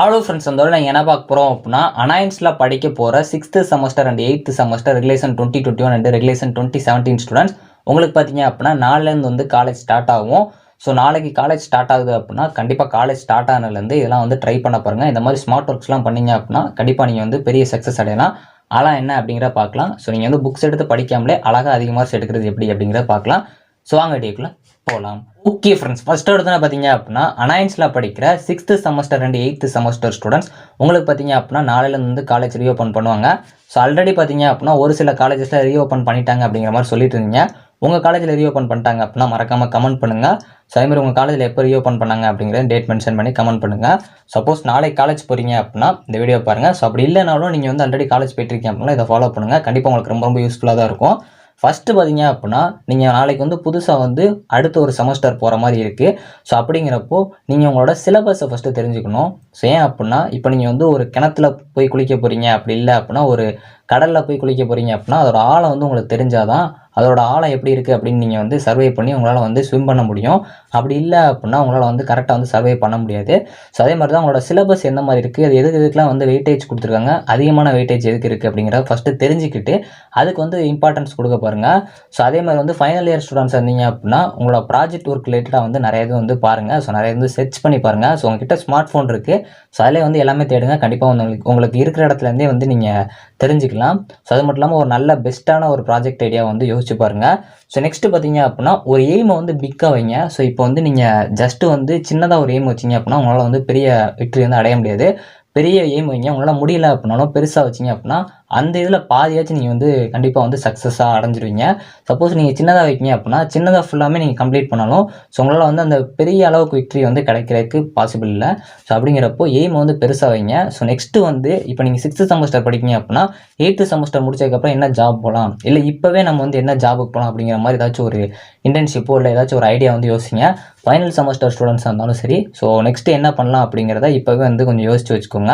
Hello friends, அந்த நான் என்ன பார்க்க போகிறோம் அப்படின்னா அனாயன்ஸில் படிக்க போகிற 6th semester and 8th semester regulation 2021 and regulation 2017 students உங்களுக்கு பார்த்தீங்க அப்படின்னா நாளிலேருந்து வந்து காலேஜ் ஸ்டார்ட் ஆகும். ஸோ நாளைக்கு காலேஜ் ஸ்டார்ட் ஆகுது அப்படின்னா கண்டிப்பாக காலேஜ் ஸ்டார்ட் ஆனதுலேருந்து இதெல்லாம் வந்து ட்ரை பண்ண பாருங்கள். இந்த மாதிரி ஸ்மார்ட் ஒர்க்ஸ்லாம் பண்ணீங்க அப்படின்னா கண்டிப்பாக நீங்கள் வந்து பெரிய சக்ஸஸ் அடையலாம். அதெல்லாம் என்ன அப்படிங்கிற பார்க்கலாம். ஸோ நீங்கள் வந்து புக்ஸ் எடுத்து படிக்காமலே அழகாக அதிக மார்க்ஸ் எடுக்கிறது எப்படி அப்படிங்கிறத பார்க்கலாம். ஸோ வாங்க டேக்குள்ள போகலாம். ஓகே ஃப்ரெண்ட்ஸ், ஃபர்ஸ்ட் எடுத்து பார்த்தீங்க அப்படின்னா அனாயன்ஸில் படிக்கிற 6th semester and 8th semester students உங்களுக்கு பார்த்தீங்க அப்படின்னா நாளையிலேருந்து வந்து காலேஜ் ரீஓப்பன் பண்ணுவாங்க. ஸோ ஆல்ரெடி பார்த்தீங்க அப்படின்னா ஒரு சில காலேஜஸில் ரீஓப்பன் பண்ணிட்டாங்க அப்படிங்கிற மாதிரி சொல்லிட்டு இருந்தீங்க. உங்கள் காலேஜில் ரீஓப்பன் பண்ணிட்டாங்க அப்படின்னா மறக்காமல் கமெண்ட் பண்ணுங்கள். ஸோ அதேமாதிரி உங்கள் காலேஜில் எப்போ ரீஓப்பன் பண்ணாங்க அப்படிங்கிற டேட் மென்ஷன் பண்ணி கமெண்ட் பண்ணுங்கள். சப்போஸ் நாளைக்கு காலேஜ் போகிறீங்க அப்படின்னா இந்த வீடியோ பாருங்கள். ஸோ அப்படி இல்லைனாலும் நீங்கள் வந்து ஆல்ரெடி காலேஜ் போயிட்டுருக்கீங்க அப்படின்னா இதை ஃபாலோ பண்ணுங்கள். கண்டிப்பாக உங்களுக்கு ரொம்ப ரொம்ப யூஸ்ஃபுல்லாக தான் இருக்கும். ஃபஸ்ட்டு பார்த்தீங்க அப்படின்னா நீங்கள் நாளைக்கு வந்து புதுசாக வந்து அடுத்த ஒரு செமஸ்டர் போகிற மாதிரி இருக்குது. ஸோ அப்படிங்கிறப்போ நீங்கள் உங்களோட சிலபஸை ஃபஸ்ட்டு தெரிஞ்சுக்கணும். ஸோ ஏன் அப்படின்னா இப்போ நீங்கள் வந்து ஒரு கிணத்துல போய் குளிக்க போகிறீங்க, அப்படி இல்லை அப்படின்னா ஒரு கடலில் போய் குளிக்க போகிறீங்க அப்படின்னா அதோட ஆழம் வந்து உங்களுக்கு தெரிஞ்சாதான் அதோட ஆழம் எப்படி இருக்குது அப்படின்னு நீங்கள் வந்து சர்வே பண்ணி உங்களால் வந்து ஸ்விம் பண்ண முடியும். அப்படி இல்லை அப்படின்னா உங்களால் வந்து கரெக்டாக வந்து சர்வே பண்ண முடியாது. ஸோ அதே மாதிரி தான் உங்களோட சிலபஸ் எந்த மாதிரி இருக்குது, அது எதுக்கெல்லாம் வந்து வெயிட்டேஜ் கொடுத்துருக்காங்க, அதிகமான வெயிட்டேஜ் எதுக்கு இருக்குது அப்படிங்கிறத ஃபஸ்ட்டு தெரிஞ்சுக்கிட்டு அதுக்கு வந்து இம்பார்ட்டன்ஸ் கொடுக்க பாருங்கள். ஸோ அதே மாதிரி வந்து ஃபைனல் இயர் ஸ்டூடெண்ட்ஸ் இருந்தீங்க அப்படின்னா உங்களோட ப்ராஜெக்ட் ஒர்க் ரிலேட்டடாக வந்து நிறைய இது வந்து பாருங்கள். ஸோ நிறைய வந்து சர்ச் பண்ணி பாருங்கள். ஸோ உங்ககிட்ட ஸ்மார்ட் ஃபோன் இருக்குது. ஸோ அதிலே வந்து எல்லாமே தேடுங்க. கண்டிப்பாக வந்து உங்களுக்கு இருக்கிற இடத்துலேருந்தே வந்து நீங்கள் தெரிஞ்சுக்கலாம். ஸோ அது மட்டும் இல்லாமல் ஒரு நல்ல பெஸ்ட்டான ஒரு ப்ராஜெக்ட் ஐடியா வந்து யோசிச்சு பாருங்கள். ஸோ நெக்ஸ்ட்டு பார்த்தீங்க அப்படின்னா ஒரு எய்மை வந்து பிக்காக வைங்க. ஸோ இப்போ வந்து நீங்கள் ஜஸ்ட்டு வந்து சின்னதாக ஒரு எய்ம் வச்சிங்க அப்படின்னா உங்களால் வந்து பெரிய வெற்றி வந்து அடைய முடியாது. பெரிய எய்ம் வைங்க. உங்களால் முடியல அப்படின்னாலும் பெருசாக வச்சிங்க அப்படின்னா அந்த இதில் பாதியாச்சும் நீங்கள் வந்து கண்டிப்பாக வந்து சக்ஸஸாக அடைஞ்சிருவீங்க. சப்போஸ் நீங்கள் சின்னதாக வைக்கிங்க அப்படின்னா சின்னதாக ஃபுல்லாமே நீங்கள் கம்ப்ளீட் பண்ணாலும் ஸோ உங்களால் வந்து அந்த பெரிய அளவுக்கு விக்ட்ரி வந்து கிடைக்கிறதுக்கு பாசிபிள் இல்லை. ஸோ அப்படிங்கிறப்போ எய்மை வந்து பெருசாக வைங்க. ஸோ நெக்ஸ்ட்டு வந்து இப்போ நீங்கள் 6th செமஸ்டர் படிக்கிங்க அப்படின்னா 8th செமஸ்டர் முடிச்சதுக்கப்புறம் என்ன ஜாப் போகலாம், இல்லை இப்போவே நம்ம வந்து என்ன ஜாபுக்கு போகலாம் அப்படிங்கிற மாதிரி ஏதாச்சும் ஒரு இன்டர்ன்ஷிப்போ இல்லை ஏதாச்சும் ஒரு ஐடியா வந்து யோசிங்க. ஃபைனல் செமஸ்டர் ஸ்டூடெண்ட்ஸாக இருந்தாலும் சரி. ஸோ நெக்ஸ்ட்டு என்ன பண்ணலாம் அப்படிங்கிறத இப்போவே வந்து கொஞ்சம் யோசிச்சு வச்சுக்கோங்க.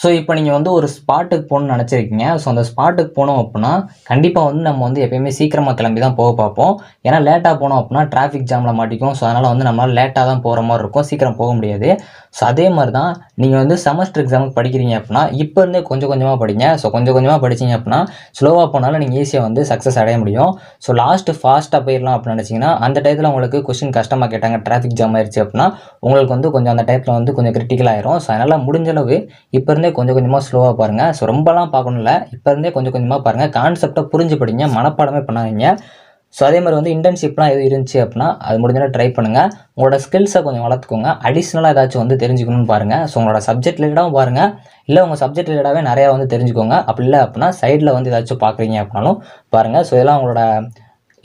ஸோ இப்போ நீங்கள் வந்து ஒரு ஸ்பாட்டுக்கு போகணும்னு நினச்சிருக்கீங்க. ஸோ அந்த ஸ்பாட்டுக்கு போனோம் அப்படின்னா கண்டிப்பாக வந்து நம்ம வந்து எப்போயுமே சீக்கிரமாக கிளம்பி தான் போக பார்ப்போம். ஏன்னா லேட்டாக போனோம் அப்படின்னா டிராஃபிக் ஜாமில் மாட்டிக்கும். ஸோ அதனால் வந்து நம்மளால் லேட்டாக தான் போகிற மாதிரி இருக்கும், சீக்கிரம் போக முடியாது. ஸோ அதே மாதிரி தான் நீங்கள் வந்து செமஸ்டர் எக்ஸாமுக்கு படிக்கிறீங்க அப்படின்னா இப்போ இருந்தே கொஞ்சம் கொஞ்சமாக படிங்க. ஸோ கொஞ்சம் கொஞ்சமாக படிச்சிங்க அப்படின்னா ஸ்லோவாக போனாலும் நீங்கள் ஈஸியாக வந்து சக்ஸஸ் அடைய முடியும். ஸோ லாஸ்ட்டு ஃபாஸ்ட்டாக போயிடலாம் அப்படின்னு நினச்சிங்கன்னா அந்த டயத்தில் உங்களுக்கு கொஸ்டின் கஷ்டமாக கேட்டாங்க, டிராஃபிக் ஜாம் ஆயிடுச்சு அப்படின்னா உங்களுக்கு வந்து கொஞ்சம் அந்த டயத்தில் வந்து கொஞ்சம் கிரிட்டிக்கல் ஆயிரும். ஸோ அதனால் முடிஞ்சளவு இப்போ இருந்தே கொஞ்சம் கொஞ்சமாக ஸ்லோவாக பாருங்கள். ஸோ ரொம்பலாம் பார்க்கணும்ல, இப்போ இருந்தே கொஞ்சம் கொஞ்சமாக பாருங்கள். கான்செப்டை புரிஞ்சு படிங்க, மனப்பாடமே பண்ணாதீங்க. ஸோ அதே மாதிரி வந்து இன்டர்ன்ஷிப்லாம் எதுவும் இருந்துச்சு அப்படின்னா அது முடிஞ்சாலும் ட்ரை பண்ணுங்கள். உங்களோட ஸ்கில்ஸை கொஞ்சம் வளர்த்துக்கோங்க. அடிஷ்னலாக ஏதாச்சும் வந்து தெரிஞ்சுக்கணும்னு பாருங்கள். ஸோ உங்களோட சப்ஜெக்ட் ரிலேட்டடாகவும் பாருங்கள், இல்லை உங்கள் சப்ஜெக்ட் ரிலேட்டடாகவே நிறையா வந்து தெரிஞ்சுக்கோங்க. அப்படி இல்லை அப்படின்னா சைடில் வந்து ஏதாச்சும் பார்க்குறீங்க அப்படின்னாலும் பாருங்கள். ஸோ இதெல்லாம் உங்களோட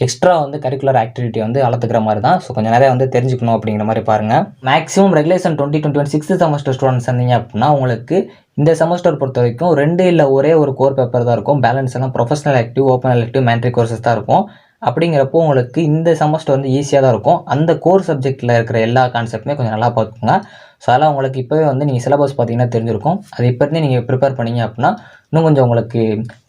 எக்ஸ்ட்ரா வந்து கரிக்குலர் ஆக்டிவிட்டி வந்து வளர்த்துக்கிற மாதிரி தான். ஸோ கொஞ்சம் நிறையா வந்து தெரிஞ்சுக்கணும் அப்படிங்கிற மாதிரி பாருங்கள். Maximum regulation 2021 6th semester students இருந்தீங்க அப்படின்னா உங்களுக்கு இந்த செமஸ்டர் பொறுத்த வரைக்கும் 2 இல்லை ஒரே ஒரு கோர் பேப்பர் தான் இருக்கும். பேலன்ஸ் எல்லாம் professional elective, open elective, Mantri courses தான் இருக்கும். அப்படிங்கிறப்போ உங்களுக்கு இந்த செமஸ்டர் வந்து ஈஸியாக தான் இருக்கும். அந்த கோர் சப்ஜெக்டில் இருக்கிற எல்லா கான்செப்ட்டுமே கொஞ்சம் நல்லா பார்த்துக்கோங்க. ஸோ அதெல்லாம் உங்களுக்கு இப்போவே வந்து நீங்கள் சிலபஸ் பார்த்தீங்கன்னா தெரிஞ்சிருக்கும். அது இப்போ இருந்தே நீங்கள் ப்ரிப்பேர் பண்ணிங்க அப்படின்னா இன்னும் கொஞ்சம் உங்களுக்கு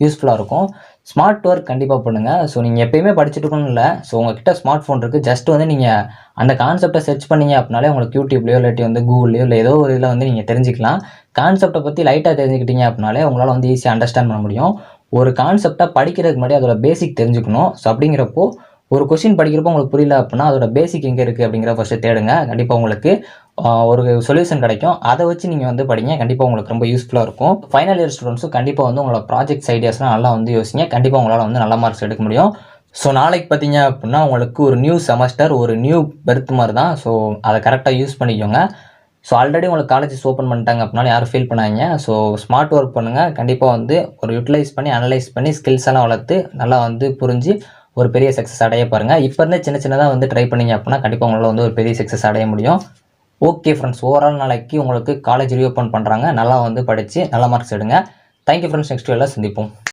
யூஸ்ஃபுல்லாக இருக்கும். ஸ்மார்ட் ஒர்க் கண்டிப்பாக பண்ணுங்கள். ஸோ நீங்கள் எப்போயுமே படிச்சுட்டு இருக்கணும் இல்லை. ஸோ உங்கள்கிட்ட ஸ்மார்ட் ஃபோன் இருக்குது. ஜஸ்ட் வந்து நீங்கள் அந்த கான்செப்டை சர்ச் பண்ணிங்க அப்படின்னாலே உங்களுக்கு யூடியூப்லேயோ இல்லாட்டி வந்து கூகுள்லையோ இல்லை ஏதோ ஒரு இதில் வந்து நீங்கள் தெரிஞ்சிக்கலாம். கான்செப்டை பற்றி லைட்டாக தெரிஞ்சுக்கிட்டீங்க அப்படின்னாலே உங்களால் வந்து ஈஸியாக அண்டர்ஸ்டாண்ட் பண்ண முடியும். ஒரு கான்செப்டை படிக்கிறதுக்கு முன்னாடி அதோட பேசிக் தெரிஞ்சுக்கணும். ஸோ அப்படிங்கிறப்போ ஒரு கொஸ்டின் படிக்கிறப்போ உங்களுக்கு புரியல அப்படின்னா அதோட பேசிக் எங்கே இருக்குது அப்படிங்கிற ஃபஸ்ட்டு தேடுங்க. கண்டிப்பாக உங்களுக்கு ஒரு சொல்யூஷன் கிடைக்கும். அதை வச்சு நீங்கள் வந்து படிங்க. கண்டிப்பாக உங்களுக்கு ரொம்ப யூஸ்ஃபுல்லாக இருக்கும். ஃபைனல் இயர் ஸ்டூடெண்ட்ஸும் கண்டிப்பாக வந்து உங்களோட ப்ராஜெக்ட்ஸ் ஐடியாஸ்லாம் நல்லா வந்து யோசிங்க. கண்டிப்பாக உங்களால் வந்து நல்ல மார்க்ஸ் எடுக்க முடியும். ஸோ நாளைக்கு பார்த்தீங்க அப்படின்னா உங்களுக்கு ஒரு நியூ செமஸ்டர், ஒரு நியூ பெர்த் மாதிரி தான். ஸோ அதை கரெக்டாக யூஸ் பண்ணிக்கோங்க. ஸோ ஆல்ரெடி உங்களுக்கு காலேஜஸ் ஓப்பன் பண்ணிட்டாங்க அப்படின்னாலும் யாரும் ஃபீல் பண்ணாங்க. ஸோ ஸ்மார்ட் ஒர்க் பண்ணுங்கள். கண்டிப்பாக வந்து ஒரு யூட்டிலைஸ் பண்ணி அனலைஸ் பண்ணி ஸ்கில்ஸ் எல்லாம் வளர்த்து நல்லா வந்து புரிஞ்சு ஒரு பெரிய சக்ஸஸ் அடைய பாருங்கள். இப்போ இருந்தே சின்ன சின்னதாக வந்து ட்ரை பண்ணிங்க அப்படின்னா கண்டிப்பாக உங்களால் வந்து ஒரு பெரிய சக்ஸஸ் அடைய முடியும். ஓகே ஃப்ரெண்ட்ஸ், ஓவரால் நாளைக்கு உங்களுக்கு காலேஜ் ரீஓப்பன் பண்ணுறாங்க. நல்லா வந்து படித்து நல்ல மார்க்ஸ் எடுங்க. தேங்க்யூ ஃப்ரெண்ட்ஸ், நெக்ஸ்ட் வீடியோவில் சந்திப்போம்.